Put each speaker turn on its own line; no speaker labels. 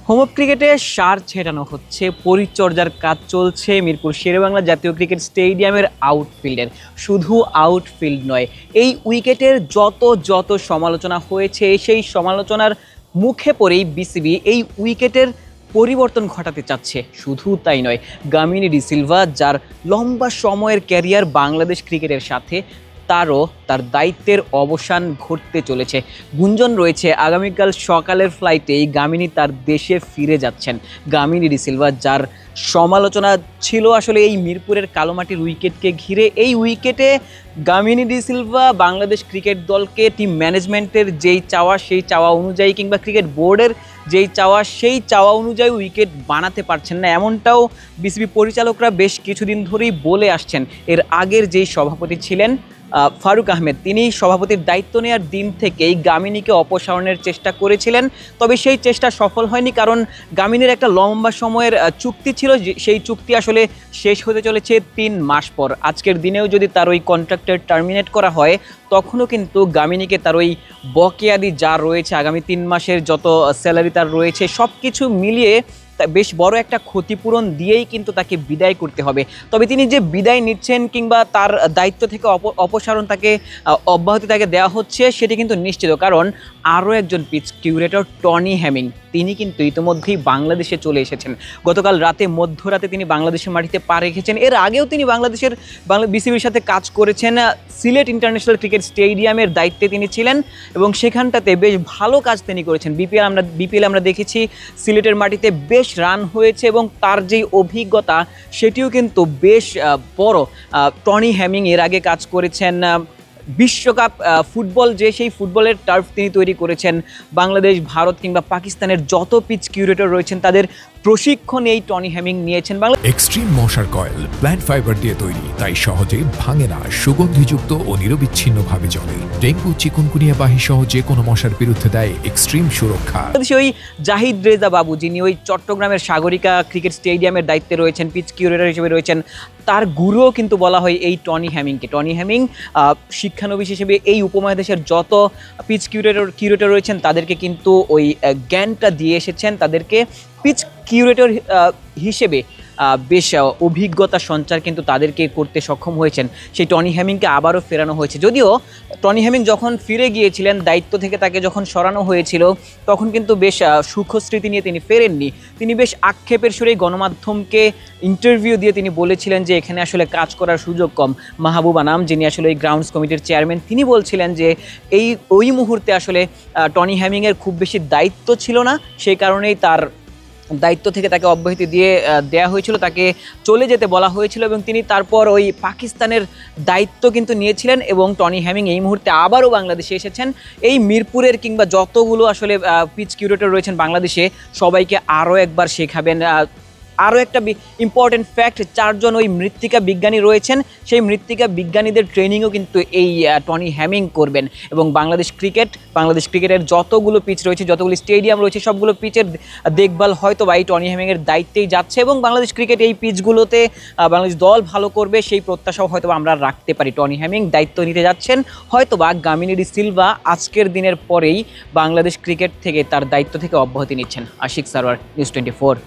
Home of ক্রিকেটে সার ছেটানো হচ্ছে, পরিচর্যার কাজ চলছে মিরপুর শেরেবাংলা জাতীয় ক্রিকেট স্টেডিয়ামের আউটফিল্ডের। শুধু আউটফিল্ড নয়, এই উইকেটের যত সমালোচনা হয়েছে সেই সমালোচনার মুখে পড়েই বিসিবি এই উইকেটের পরিবর্তন ঘটাতে চাচ্ছে। শুধু তাই নয়, গামিনী ডিসিলভা যার লম্বা সময়ের ক্যারিয়ার বাংলাদেশ ক্রিকেটের সাথে, তারও তার দায়িত্বের অবসান ঘটতে চলেছে। গুঞ্জন রয়েছে আগামীকাল সকালের ফ্লাইটেই গামিনী তার দেশে ফিরে যাচ্ছেন। গামিনী ডিসিলভা যার সমালোচনা ছিল আসলে এই মিরপুরের কালোমাটির উইকেটকে ঘিরে, এই উইকেটে গামিনী ডিসিলভা বাংলাদেশ ক্রিকেট দলকে টিম ম্যানেজমেন্টের যেই চাওয়া সেই চাওয়া অনুযায়ী, কিংবা ক্রিকেট বোর্ডের যেই চাওয়া সেই চাওয়া অনুযায়ী উইকেট বানাতে পারছেন না, এমনটাও বিসিবি পরিচালকরা বেশ কিছুদিন ধরেই বলে আসছেন। এর আগের যেই সভাপতি ছিলেন ফারুক আহমেদ, তিনি সভাপতির দায়িত্ব নেওয়ার দিন থেকেই গামিনীকে অপসারণের চেষ্টা করেছিলেন, তবে সেই চেষ্টা সফল হয়নি, কারণ গামিনীর একটা লম্বা সময়ের চুক্তি ছিল, সেই চুক্তি আসলে শেষ হতে চলেছে 3 মাস পর। আজকের দিনেও যদি তার ওই কন্ট্রাক্টের টার্মিনেট করা হয়, তখনও কিন্তু গামিনীকে তার ওই বকেয়াদি যা রয়েছে, আগামী 3 মাসের যত স্যালারি তার রয়েছে, সব কিছু মিলিয়ে বেশ বড় একটা ক্ষতিপূরণ দিয়েই কিন্তু তাকে বিদায় করতে হবে। তবে তিনি যে বিদায় নিচ্ছেন কিংবা তার দায়িত্ব থেকে অপসারণ তাকে অব্যাহতি তাকে দেওয়া হচ্ছে, সেটি কিন্তু নিশ্চিত, কারণ আরও একজন পিচ কিউরেটর টনি হ্যামিং, তিনি কিন্তু ইতিমধ্যেই বাংলাদেশে চলে এসেছেন। গতকাল মধ্যরাতে তিনি বাংলাদেশের মাটিতে পা রেখেছেন। এর আগেও তিনি বিসিবির সাথে কাজ করেছেন। সিলেট ইন্টারন্যাশনাল ক্রিকেট স্টেডিয়ামের দায়িত্বে তিনি ছিলেন এবং সেখানটাতে বেশ ভালো কাজ তিনি করেছেন। বিপিএল আমরা দেখেছি সিলেটের মাটিতে বেশ রান হয়েছে এবং তার যেই অভিজ্ঞতা সেটিও কিন্তু বেশ বড়। টনি হ্যামিং এর আগে কাজ করেছেন বিশ্বকাপ ফুটবল, যে সেই ফুটবলের টার্ফ তিনি তৈরি করেছেন। বাংলাদেশ, ভারত কিংবা পাকিস্তানের যত পিচ কিউরেটর রয়েছেন তাদের প্রশিক্ষণ এই টনি হ্যামিং নিয়েছেন।
এক্সট্রিম মশার কয়েল প্ল্যান্ট ফাইবার দিয়ে তৈরি, তাই সহজে ভাঙে না, সুগন্ধিযুক্ত ও নিরবিচ্ছিন্নভাবে জ্বলে। ডেঙ্গু, চিকুনগুনিয়া বাহি সহ যে কোনো মশার বিরুদ্ধে দেয় এক্সট্রিম সুরক্ষা।
ওই জাহিদ রেজা বাবু, যিনি ওই চট্টগ্রামের সাগরিকা ক্রিকেট স্টেডিয়ামের দায়িত্বে রয়েছেন, পিচ কিউরেটর হিসেবে রয়েছেন, তার গুরুও কিন্তু বলা হয় এই টনি হ্যামিংকে। টনি হ্যামিং শিক্ষানবিশ হিসেবে এই উপমহাদেশের যত পিচ কিউরেটর রয়েছেন তাদেরকে কিন্তু ওই জ্ঞানটা দিয়ে এসেছেন, তাদেরকে পিচ কিউরেটর হিসেবে বেশ অভিজ্ঞতা সঞ্চার কিন্তু তাদেরকে করতে সক্ষম হয়েছেন। সেই টনি হ্যামিংকে আবারও ফেরানো হয়েছে। যদিও টনি হ্যামিং যখন ফিরে গিয়েছিলেন, দায়িত্ব থেকে তাকে যখন সরানো হয়েছিল, তখন কিন্তু বেশ সুখস্মৃতি নিয়ে তিনি ফেরেননি। তিনি বেশ আক্ষেপের সুরেই গণমাধ্যমকে ইন্টারভিউ দিয়ে তিনি বলেছিলেন যে এখানে আসলে কাজ করার সুযোগ কম। মাহবুবা নাম, যিনি আসলে এই গ্রাউন্ডস কমিটির চেয়ারম্যান, তিনি বলছিলেন যে ওই মুহূর্তে আসলে টনি হ্যামিংয়ের খুব বেশি দায়িত্ব ছিল না, সেই কারণেই তার দায়িত্ব থেকে তাকে অব্যাহতি দেওয়া হয়েছিল, তাকে চলে যেতে বলা হয়েছিল এবং তিনি তারপর ওই পাকিস্তানের দায়িত্ব কিন্তু নিয়েছিলেন। এবং টনি হ্যামিং এই মুহূর্তে আবারও বাংলাদেশে এসেছেন। এই মিরপুরের কিংবা যতগুলো আসলে পিচ কিউরেটর রয়েছেন বাংলাদেশে, সবাইকে আরও একবার শেখাবেন। আরও একটা ইম্পর্টেন্ট ফ্যাক্ট, 4 জন ওই মৃত্তিকা বিজ্ঞানী রয়েছেন, সেই মৃত্তিকা বিজ্ঞানীদের ট্রেনিংও কিন্তু এই টনি হ্যামিং করবেন। এবং বাংলাদেশ ক্রিকেটের যতগুলো পিচ রয়েছে, যতগুলো স্টেডিয়াম রয়েছে, সবগুলো পিচের দেখভাল হয়তো বা এই টনি হ্যামিংয়ের দায়িত্বেই যাচ্ছে। এবং বাংলাদেশ ক্রিকেট এই পিচগুলোতে বাংলাদেশ দল ভালো করবে, সেই প্রত্যাশাও হয়তো বা আমরা রাখতে পারি। টনি হ্যামিং দায়িত্ব নিতে যাচ্ছেন, হয়তো বা গামিনী ডিসিলভা আজকের দিনের পরেই বাংলাদেশ ক্রিকেট থেকে তার দায়িত্ব থেকে অব্যাহতি নিচ্ছেন। আশিক সারোয়ার, নিউজ 24।